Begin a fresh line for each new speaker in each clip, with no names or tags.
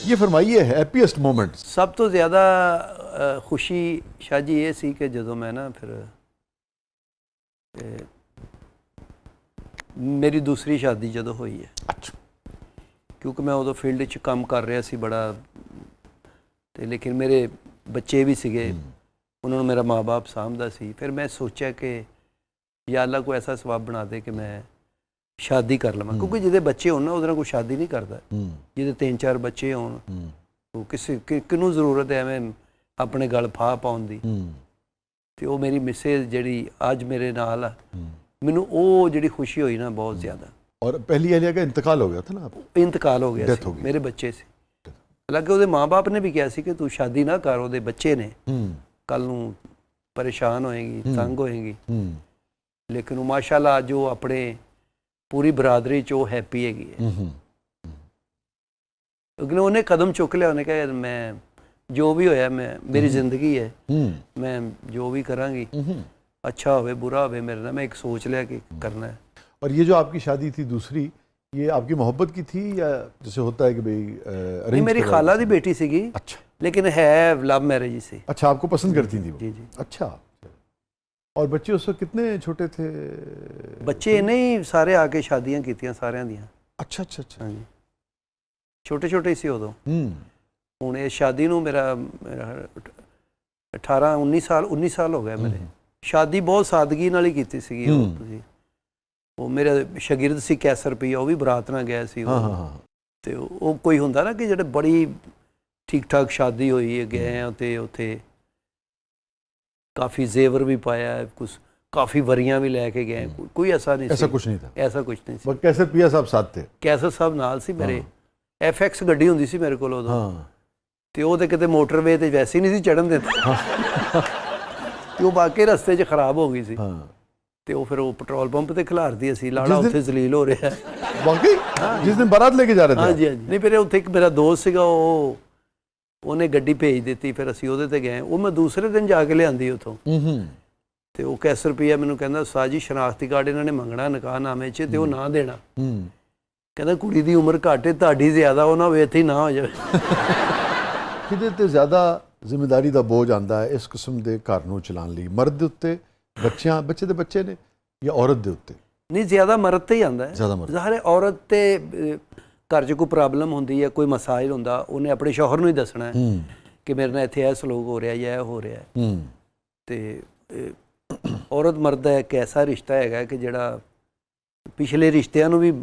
ये फरमाइए happiest moment.
सब तो ज़्यादा खुशी शाह जी ये सी कि जदों मैं ना फिर मेरी दूसरी शादी जदों हुई है।
अच्छा।
क्योंकि मैं उदों फील्ड च काम कर रहा सी बड़ा, तो लेकिन मेरे बच्चे भी सीगे, उन्होंने मेरा माँ बाप सामभदा सी। फिर मैं सोचा कि या अल्लाह को ऐसा सवाब बना दे कि मैं शादी कर लवां, क्योंकि जिहदे बच्चे होण ना उहदे कोई शादी नहीं करता, जिहदे 3-4 बच्चे होण वो किसी किनू जरूरत है एवें अपने गल फाह पाउण दी। ते वो मेरी मिसेज जिहड़ी अज मेरे नाल आ, मैनू वो जिहड़ी खुशी हुई ना बहुत ज़्यादा।
और पहली अहलिया का इंतकाल हो गया था ना?
इंतकाल हो गया सी, मेरे बच्चे से। हालांकि उसके माँ बाप ने भी कहा सी कि तू शादी ना कर, उसके बच्चे ने कल नूं परेशान होएगी, तंग होएगी। लेकिन वो माशाअल्लाह अज वो अपने पूरी बरादरी च वो हैप्पी हैगी है, क्योंकि उन्हें कदम चुक लिया। उन्हें कहा मैं जो भी होया मैं मेरी जिंदगी है, मैं जो भी करांगी अच्छा होवे बुरा होवे मेरे ना, मैं एक सोच लिया कि करना है।
और ये जो आपकी शादी थी दूसरी, ये आपकी मोहब्बत की थी या जैसे होता है कि भाई
नहीं, मेरी खाला दी बेटी सीगी।
अच्छा।
लेकिन है लव मैरिज से।
अच्छा, आपको पसंद करती थी वो?
जी जी।
अच्छा। और बच्चे उस वक्त कितने छोटे थे?
बच्चे नहीं सारे आके शादियां कीतियां सारियां दियां।
अच्छा अच्छा अच्छा।
हाँ जी, छोटे छोटे सी उदों। हुण इस शादी नूं मेरा 18-19 साल हो गए मेरे। शादी बहुत सादगी नाल ही कीती सीगी। वो मेरा शागिर्द सी कैसर रुपया, वो भी बरात नाल गया सी। ते वो कोई हुंदा ना कि जिहड़े बड़ी ठीक ठाक शादी हुई है, गए हैं ते उत्थे काफ़ी जेवर भी पाया है, कुछ काफ़ी वरियां भी लैके गए। कोई ऐसा नहीं,
ऐसा कुछ नहीं था।
ऐसा कुछ नहीं सी।
कैसर पिया साहब साथ थे?
कैसर साहब नाल सी मेरे। FX गड्डी हुंदी सी मेरे कोल उदों, ते वो ते किते मोटरवे ते वैसे ही नहीं सी चढ़न दिंदा, ते वो बाकी रस्ते च खराब हो गई सी। ते वो फिर वो पेट्रोल पंप ते खिलारदी असी लाड़ा उत्थे जलील हो रहा है।
वाकई जिस दिन बारात लेके जा रहे थे?
हाँ जी हाँ जी। नहीं, फिर उत्थे एक मेरा दोस्त सीगा, वो ਉਹਨੇ ਗੱਡੀ ਭੇਜ ਦਿੱਤੀ। ਫਿਰ ਅਸੀਂ ਉਹਦੇ ਤੇ ਗਏ। ਉਹ ਮੈਂ ਦੂਸਰੇ ਦਿਨ ਜਾ ਕੇ ਲਿਆਂਦੀ ਉੱਥੋਂ। ਤੇ ਉਹ ਕੈਸਰ ਰੁਪਈਆ ਮੈਨੂੰ ਕਹਿੰਦਾ ਉਸਤਾਦ ਜੀ ਸ਼ਨਾਖਤੀ ਕਾਰਡ ਇਹਨਾਂ ਨੇ ਮੰਗਣਾ ਨਿਕਾਹਨਾਮੇ 'ਚ, ਤੇ ਉਹ ਨਾ ਦੇਣਾ। ਕਹਿੰਦਾ ਕੁੜੀ ਦੀ ਉਮਰ ਘੱਟ ਹੈ, ਤੁਹਾਡੀ ਜ਼ਿਆਦਾ, ਉਹ ਨਾ ਹੋਵੇ ਇੱਥੇ ਹੀ ਨਾ ਹੋ ਜਾਵੇ।
ਕਿਤੇ ਤੇ ਜ਼ਿਆਦਾ ਜ਼ਿੰਮੇਵਾਰੀ ਦਾ ਬੋਝ ਆਉਂਦਾ ਹੈ ਇਸ ਕਿਸਮ ਦੇ ਘਰ ਨੂੰ ਚਲਾਉਣ ਲਈ, ਮਰਦ ਦੇ ਉੱਤੇ, ਬੱਚੇ ਦੇ ਬੱਚੇ ਨੇ ਜਾਂ ਔਰਤ ਦੇ ਉੱਤੇ?
ਨਹੀਂ, ਜ਼ਿਆਦਾ ਮਰਦ ਤੇ ਹੀ ਆਉਂਦਾ ਹੈ। ਜ਼ਾਹਿਰ ਹੈ ਔਰਤ ਤੇ घर च कोई प्रॉब्लम होंदी है, कोई मसाइल होंदा, उन्हें अपने शौहर नूं ही दसना है कि मेरे नाल इत्थे सलूक हो रहा या हो रहा है। ते औरत मर्द का एक ऐसा रिश्ता है कि जिहड़ा पिछले रिश्तिਆਂ ਨੂੰ भी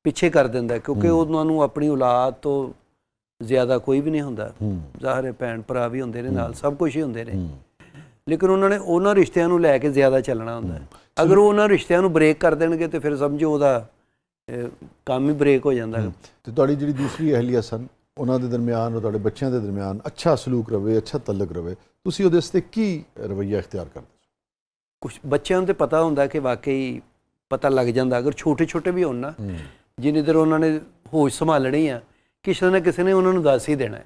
पिछे कर दिंदा, क्योंकि उन्होंने अपनी औलाद तो ज़्यादा कोई भी नहीं होंदा। ज़ाहिर है भैन भरा भी होंदे ने नाल, सब कुछ ही होंदे ने, लेकिन उन्होंने उन्हां रिश्तिਆਂ ਨੂੰ ਲੈ ਕੇ ज़्यादा चलना होंदा। अगर वो उन्हां रिश्तिਆਂ ਨੂੰ ब्रेक कर देणगे तो फिर समझो ਉਹਦਾ ਕੰਮ ਹੀ ਬ੍ਰੇਕ ਹੋ ਜਾਂਦਾ।
ਤੇ ਤੁਹਾਡੀ ਜਿਹੜੀ ਦੂਸਰੀ ਅਹਲੀਆ ਸਨ, ਉਹਨਾਂ ਦੇ ਦਰਮਿਆਨ ਔਰ ਤੁਹਾਡੇ ਬੱਚਿਆਂ ਦੇ ਦਰਮਿਆਨ ਅੱਛਾ ਸਲੂਕ ਰਵੇ, ਅੱਛਾ ਤਲਕ ਰਵੇ, ਤੁਸੀਂ ਉਹਦੇ ਵਾਸਤੇ ਕੀ ਰਵੱਈਆ ਇਖਤਿਆਰ ਕਰਦੇ?
ਕੁਛ ਬੱਚਿਆਂ ਨੂੰ ਤਾਂ ਪਤਾ ਹੁੰਦਾ ਕਿ ਵਾਕਈ ਪਤਾ ਲੱਗ ਜਾਂਦਾ, ਅਗਰ ਛੋਟੇ ਛੋਟੇ ਵੀ ਹੋਣ ਨਾ, ਜਿੰਨੀ ਦੇਰ ਉਹਨਾਂ ਨੇ ਹੋਸ਼ ਸੰਭਾਲਣੀ ਆ, ਕਿਸੇ ਨਾ ਕਿਸੇ ਨੇ ਉਹਨਾਂ ਨੂੰ ਦੱਸ ਹੀ ਦੇਣਾ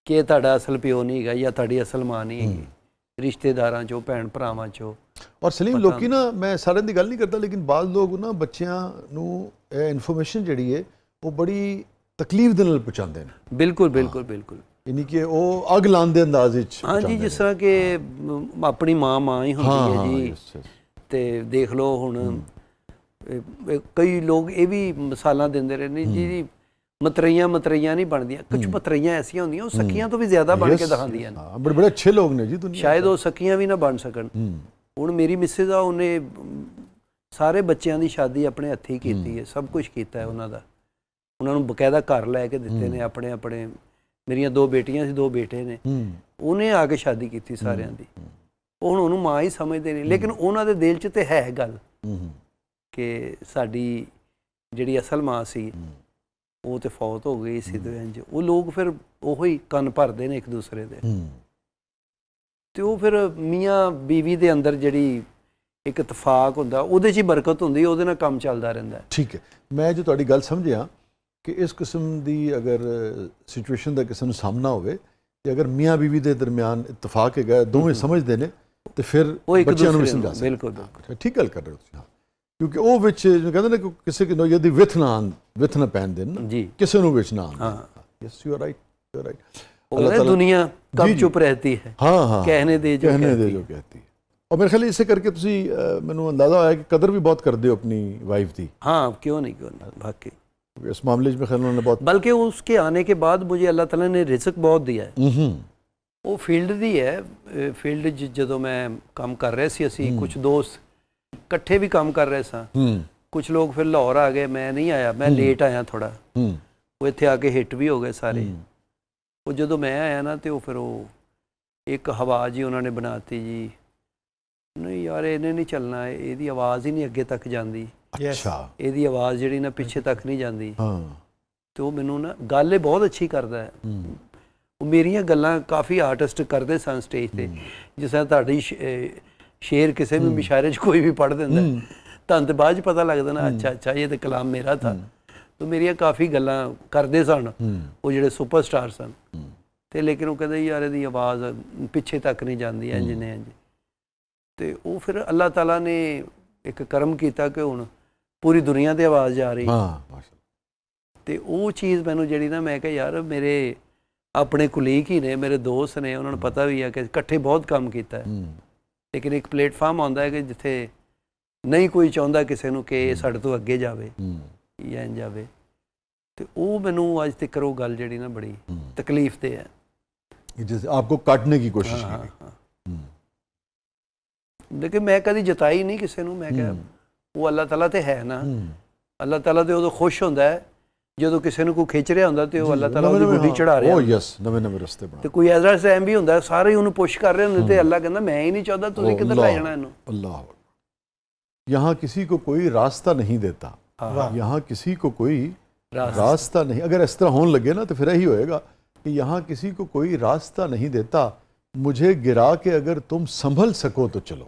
ਕਿ ਇਹ ਤੁਹਾਡਾ ਅਸਲ ਪਿਓ ਨਹੀਂ ਹੈਗਾ ਜਾਂ ਤੁਹਾਡੀ ਅਸਲ ਮਾਂ ਨਹੀਂ ਹੈਗੀ, ਰਿਸ਼ਤੇਦਾਰਾਂ 'ਚੋਂ, ਭੈਣ ਭਰਾਵਾਂ 'ਚੋਂ। ਔਰ
ਸਲੀਮ, ਲੋਕੀ ਨਾ, ਮੈਂ ਸਾਰਿਆਂ ਦੀ ਗੱਲ ਨਹੀਂ ਕਰਦਾ, ਲੇਕਿਨ ਬਾਜ਼ ਲੋਕ ਨਾ ਬੱਚਿਆਂ ਨੂੰ ਇਹ ਇਨਫੋਰਮੇਸ਼ਨ ਜਿਹੜੀ ਹੈ ਉਹ ਬੜੀ ਤਕਲੀਫ ਦੇ ਨਾਲ ਪਹੁੰਚਾਉਂਦੇ ਨੇ।
ਬਿਲਕੁਲ ਬਿਲकुल ਬਿਲकुल।
ਯਾਨੀ ਕਿ ਉਹ ਅੱਗ ਲਾਉਣ ਦੇ ਅੰਦਾਜ਼ ਵਿੱਚ।
ਹਾਂ ਜੀ, ਜਿਸ ਤਰ੍ਹਾਂ ਕਿ ਆਪਣੀ ਮਾਂ ਹੀ ਹੁੰਦੀ ਹੈ ਜੀ। ਤੇ ਦੇਖ ਲਓ ਹੁਣ ਕਈ ਲੋਕ ਇਹ ਵੀ ਮਿਸਾਲਾਂ ਦਿੰਦੇ ਰਹੇ ਨੇ ਜੀ, ਮਤਰਈਆਂ ਨਹੀਂ ਬਣਦੀਆਂ। ਕੁਝ ਮਤਰਈਆਂ ਐਸੀਆਂ ਹੁੰਦੀਆਂ ਉਹ ਸਖੀਆਂ ਤੋਂ ਵੀ ਜ਼ਿਆਦਾ ਬਣ ਕੇ ਦਿਖਾਉਂਦੀਆਂ ਨੇ।
ਬੜੇ ਬੜੇ ਅੱਛੇ ਲੋਕ ਨੇ ਜੀ ਦੁਨੀਆ,
ਸ਼ਾਇਦ ਉਹ ਸਖੀਆਂ ਵੀ ਨਾ ਬਣ ਸਕਣ। ਹੁਣ ਮੇਰੀ ਮਿਸਿਸ ਆ, ਉਹਨੇ ਸਾਰੇ ਬੱਚਿਆਂ ਦੀ ਸ਼ਾਦੀ ਆਪਣੇ ਹੱਥੀਂ ਕੀਤੀ ਹੈ, ਸਭ ਕੁਝ ਕੀਤਾ ਹੈ ਉਹਨਾਂ ਦਾ। ਉਹਨਾਂ ਨੂੰ ਬਕਾਇਦਾ ਘਰ ਲੈ ਕੇ ਦਿੱਤੇ ਨੇ ਆਪਣੇ ਆਪਣੇ। ਮੇਰੀਆਂ 2 ਬੇਟੀਆਂ ਸੀ, 2 ਬੇਟੇ ਨੇ। ਉਹਨੇ ਆ ਕੇ ਸ਼ਾਦੀ ਕੀਤੀ ਸਾਰਿਆਂ ਦੀ। ਉਹ ਹੁਣ ਉਹਨੂੰ ਮਾਂ ਹੀ ਸਮਝਦੇ ਨੇ, ਲੇਕਿਨ ਉਹਨਾਂ ਦੇ ਦਿਲ 'ਚ ਤੇ ਹੈ ਗੱਲ ਕਿ ਸਾਡੀ ਜਿਹੜੀ ਅਸਲ ਮਾਂ ਸੀ ਉਹ ਤੇ ਫੌਤ ਹੋ ਗਈ ਸੀ। ਤੇ ਇੰਝ ਉਹ ਲੋਕ ਫਿਰ ਉਹੋ ਹੀ ਕੰਨ ਭਰਦੇ ਨੇ ਇੱਕ ਦੂਸਰੇ ਦੇ। ਤੇ ਉਹ ਫਿਰ ਮੀਆਂ ਬੀਵੀ ਦੇ ਅੰਦਰ ਜਿਹੜੀ ਇੱਕ ਇਤਫਾਕ ਹੁੰਦਾ, ਉਹਦੇ 'ਚ ਹੀ ਬਰਕਤ ਹੁੰਦੀ, ਉਹਦੇ ਨਾਲ ਕੰਮ ਚੱਲਦਾ ਰਹਿੰਦਾ।
ਠੀਕ ਹੈ, ਮੈਂ ਜੋ ਤੁਹਾਡੀ ਗੱਲ ਸਮਝਿਆ ਕਿ ਇਸ ਕਿਸਮ ਦੀ ਅਗਰ ਸਿਚੁਏਸ਼ਨ ਦਾ ਕਿਸੇ ਨੂੰ ਸਾਹਮਣਾ ਹੋਵੇ ਤੇ ਅਗਰ ਮੀਆਂ ਬੀਵੀ ਦੇ ਦਰਮਿਆਨ ਇਤਫਾਕ ਹੈਗਾ, ਦੋਵੇਂ ਸਮਝਦੇ ਨੇ, ਤੇ ਫਿਰ ਬੱਚਿਆਂ ਨੂੰ ਵੀ ਸਮਝਾ ਸਕਦੇ। ਬਿਲਕੁਲ ਠੀਕ ਗੱਲ ਕਰ ਰਹੇ ਹੋ ਤੁਸੀਂ। ਕਿਉਂਕਿ ਉਹ ਵਿੱਚ ਕਹਿੰਦੇ ਨੇ ਕਿ ਕਿਸੇ ਨੂੰ ਯਦੀ ਵਿਥ ਨਾ ਪੈਣ ਦੇਣ, ਕਿਸੇ ਨੂੰ ਵਿੱਚ ਨਾ ਆਉਣ। Yes you are right, you are right.
وہ کہتے ہیں دنیا کب چپ رہتی ہے،
ہاں ہاں
کہنے دے جو
کہتی ہے. اور میرے خیال اسے کر کے تسی مینوں اندازہ آیا کہ قدر بھی بہت کر دیو اپنی وائف دی.
ہاں کیوں نہیں بھاگ کے.
اس معاملے میں خیال انہوں نے بہت،
بلکہ اس کے آنے کے بعد مجھے اللہ تعالیٰ نے رزق بہت دیا ہے. وہ فیلڈ دی ہے، فیلڈ جدوں میں کام کر رہے سی اسی کچھ دوست کٹھے بھی کام کر رہے ساں. کچھ لوگ پھر لاہور آ گئے، میں نہیں آیا، میں لیٹ آیا تھوڑا. وہ اتنے آ کے ہٹ بھی ہو گئے سارے. وہ جدوں میں آیا نا تو پھر وہ ایک ہوا جی انہوں نے بناتی جی، نہیں یار انہیں نہیں چلنا، یہ آواز ہی نہیں اگے تک جاندی، یہ آواز جڑی نا پیچھے تک نہیں جاندی. تو مینوں نا گل بہت اچھی کردا ہے. وہ میریاں گلاں کافی آرٹسٹ کرتے سن سٹیج تے، جس طرح تہاڈی شعر کسے بھی مشاعرے چ کوئی بھی پڑھ دیندا تہاں تے بعد پتہ لگدا نا اچھا یہ تو کلام میرا تھا. تو میریاں کافی گلاں کرتے سن وہ جڑے سپر سٹار سن. تے لیکن وہ کہتے یار یہ آواز پیچھے تک نہیں جاندی انج نے انج. تے وہ پھر اللہ تعالیٰ نے ایک کرم کیتا کہ ہن پوری دنیا تے آواز جا رہی. تے وہ چیز مینوں جڑی نا میں کہ یار میرے اپنے کلیگ ہی نے، میرے دوست نے، انہوں نے پتہ بھی ہے کہ کٹھے بہت کام کیتا ہے. لیکن ایک پلیٹ فارم آندا ہے کہ جتھے نہیں کوئی چاہتا کسی نو کہ ساڈے تو اگے جاوے یا ان جاوے. تے وہ مینوں اج تک وہ گل جڑی نا بڑی تکلیف دہ ہے.
جیسے آپ کو کاٹنے کی کوشش کی گئی.
لیکن میں کدی جتائی نہیں کسی نو. میں کہ وہ اللہ تعالیٰ تے ہے نا، اللہ تعالیٰ تے ادو خوش ہوندا ہے جدو کسی نے کوئی کھچ رہا ہوندا تے وہ اللہ تعالیٰ دی گڈی چڑھا رہا ہوندا. تے کوئی ایسا ٹائم بھی ہوندا سارے انہوں پش کر رہے ہوندے تے اللہ کہندا میں ہی نہیں چاہتا، تسی کدھر لے جانا اینو.
اللہ یہاں کسی کو کوئی راستہ نہیں دیتا، یہاں کسی کو کوئی راستہ نہیں. اگر اس طرح ہون لگے نا تو پھر یہی ہوئے گا کہ یہاں کسی کو کوئی راستہ نہیں دیتا، مجھے گرا کے اگر تم سنبھل سکو تو چلو.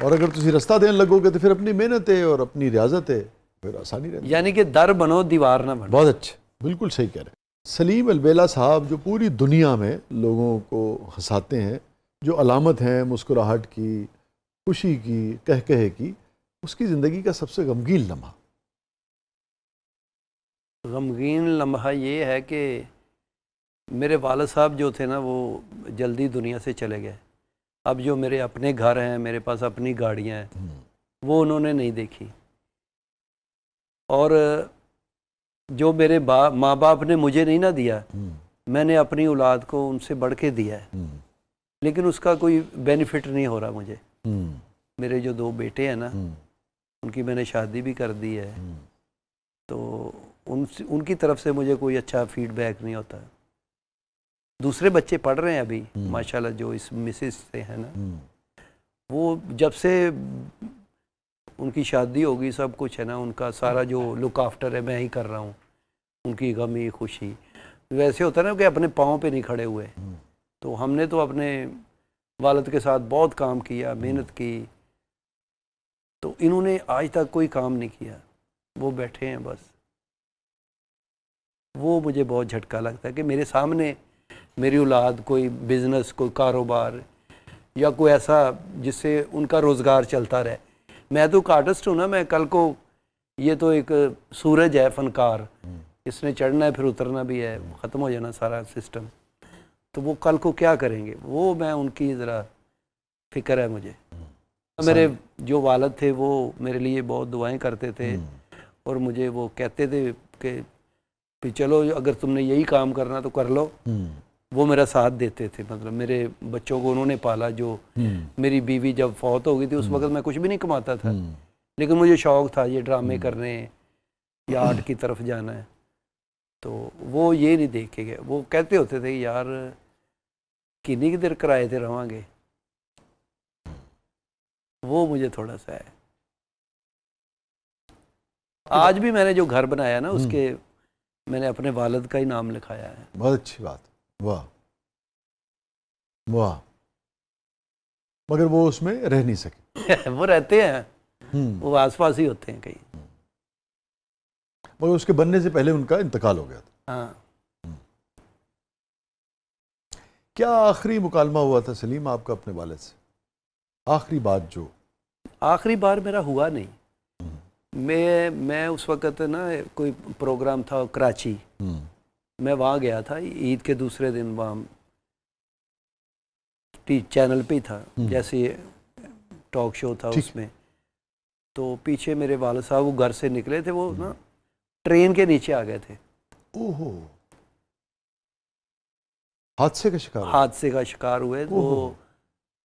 اور اگر تسی رستہ دین لگو گے تو پھر اپنی محنت ہے اور اپنی ریاضت ہے پھر آسانی رہتی.
یعنی کہ در بنو دیوار نہ بنو.
بہت اچھا، بالکل صحیح کہہ رہے ہیں. سلیم البیلا صاحب جو پوری دنیا میں لوگوں کو ہنساتے ہیں، جو علامت ہیں مسکراہٹ کی، خوشی کی، کہکہے کی، اس کی زندگی کا سب سے غمگین لمحہ؟
غمگین لمحہ یہ ہے کہ میرے والد صاحب جو تھے نا وہ جلدی دنیا سے چلے گئے. اب جو میرے اپنے گھر ہیں، میرے پاس اپنی گاڑیاں ہیں، وہ انہوں نے نہیں دیکھی. اور جو میرے ماں باپ نے مجھے نہیں نہ دیا، میں نے اپنی اولاد کو ان سے بڑھ کے دیا ہے. لیکن اس کا کوئی بینیفٹ نہیں ہو رہا مجھے. میرے جو 2 بیٹے ہیں نا، ان کی میں نے شادی بھی کر دی ہے، تو ان کی طرف سے مجھے کوئی اچھا فیڈ بیک نہیں ہوتا. دوسرے بچے پڑھ رہے ہیں ابھی ماشاءاللہ جو اس مسز سے ہیں نا، وہ جب سے ان کی شادی ہوگی سب کچھ ہے نا، ان کا سارا جو لک آفٹر ہے میں ہی کر رہا ہوں. ان کی غمی خوشی ویسے ہوتا ہے نا کہ اپنے پاؤں پہ نہیں کھڑے ہوئے. تو ہم نے تو اپنے والد کے ساتھ بہت کام کیا، محنت کی، تو انہوں نے آج تک کوئی کام نہیں کیا، وہ بیٹھے ہیں بس. وہ مجھے بہت جھٹکا لگتا ہے کہ میرے سامنے میری اولاد کوئی بزنس، کوئی کاروبار یا کوئی ایسا جس سے ان کا روزگار چلتا رہے. میں تو ایک آرٹسٹ ہوں نا، میں کل کو یہ تو ایک سورج ہے فنکار، اس نے چڑھنا ہے پھر اترنا بھی ہے، ختم ہو جانا سارا سسٹم. تو وہ کل کو کیا کریں گے، وہ میں ان کی ذرا فکر ہے مجھے. میرے جو والد تھے وہ میرے لیے بہت دعائیں کرتے تھے اور مجھے وہ کہتے تھے کہ چلو اگر تم نے یہی کام کرنا تو کر لو. وہ میرا ساتھ دیتے تھے. مطلب میرے بچوں کو انہوں نے پالا. جو میری بیوی جب فوت ہو گئی تھی اس وقت میں کچھ بھی نہیں کماتا تھا، لیکن مجھے شوق تھا یہ ڈرامے کرنے یا آرٹ کی طرف جانا ہے. تو وہ یہ نہیں دیکھ کے گئے. وہ کہتے ہوتے تھے یار کنی کی دیر کرائے تھے رہاں گے. وہ مجھے تھوڑا سا ہے. آج بھی میں نے جو گھر بنایا نا اس کے میں نے اپنے والد کا ہی نام لکھایا ہے.
بہت اچھی بات. واہ واہ. مگر وہ اس میں رہ نہیں سکے.
وہ رہتے ہیں، وہ آس پاس ہی ہوتے ہیں کہیں.
مگر اس کے بننے سے پہلے ان کا انتقال ہو گیا تھا.
ہاں.
کیا آخری مکالمہ ہوا تھا سلیم آپ کا اپنے والد سے؟ آخری بات جو
آخری بار میرا ہوا نہیں. میں اس وقت نا کوئی پروگرام تھا کراچی، میں وہاں گیا تھا عید کے دوسرے دن، وہاں چینل پہ ہی تھا، جیسے ٹاک شو تھا اس میں، تو پیچھے میرے والد صاحب وہ گھر سے نکلے تھے، وہ نا ٹرین کے نیچے آ گئے تھے، حادثے کا شکار ہوئے،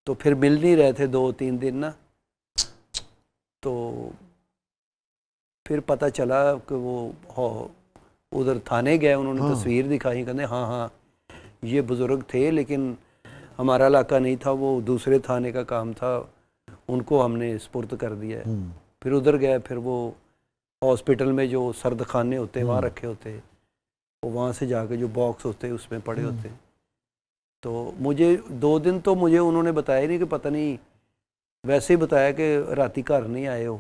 تو پھر مل نہیں رہے تھے 2-3 دن نا، تو پھر پتہ چلا کہ وہ ادھر تھانے گئے، انہوں نے تصویر دکھائی، کہتے ہاں یہ بزرگ تھے لیکن ہمارا علاقہ نہیں تھا، وہ دوسرے تھانے کا کام تھا، ان کو ہم نے سپرد کر دیا ہے۔ پھر ادھر گئے، پھر وہ ہاسپٹل میں جو سرد خانے ہوتے وہاں رکھے ہوتے، وہ وہاں سے جا کے جو باکس ہوتے اس میں پڑے ہوتے، تو مجھے 2 دن تو مجھے انہوں نے بتایا نہیں، کہ پتہ نہیں، ویسے ہی بتایا کہ راتی گھر نہیں آئے ہو،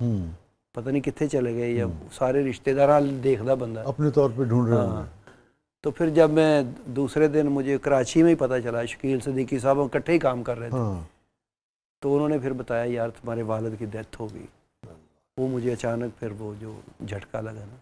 پتہ نہیں کتنے چلے گئے، یا سارے رشتہ دار دیکھدا بندہ
اپنے طور پہ ڈھونڈ رہے ہیں۔
تو پھر جب میں دوسرے دن مجھے کراچی میں ہی پتہ چلا، شکیل صدیقی صاحب اکٹھے ہی کام کر رہے تھے، تو انہوں نے پھر بتایا یار تمہارے والد کی ڈیتھ ہو گئی، وہ مجھے اچانک پھر وہ جو جھٹکا لگا نا۔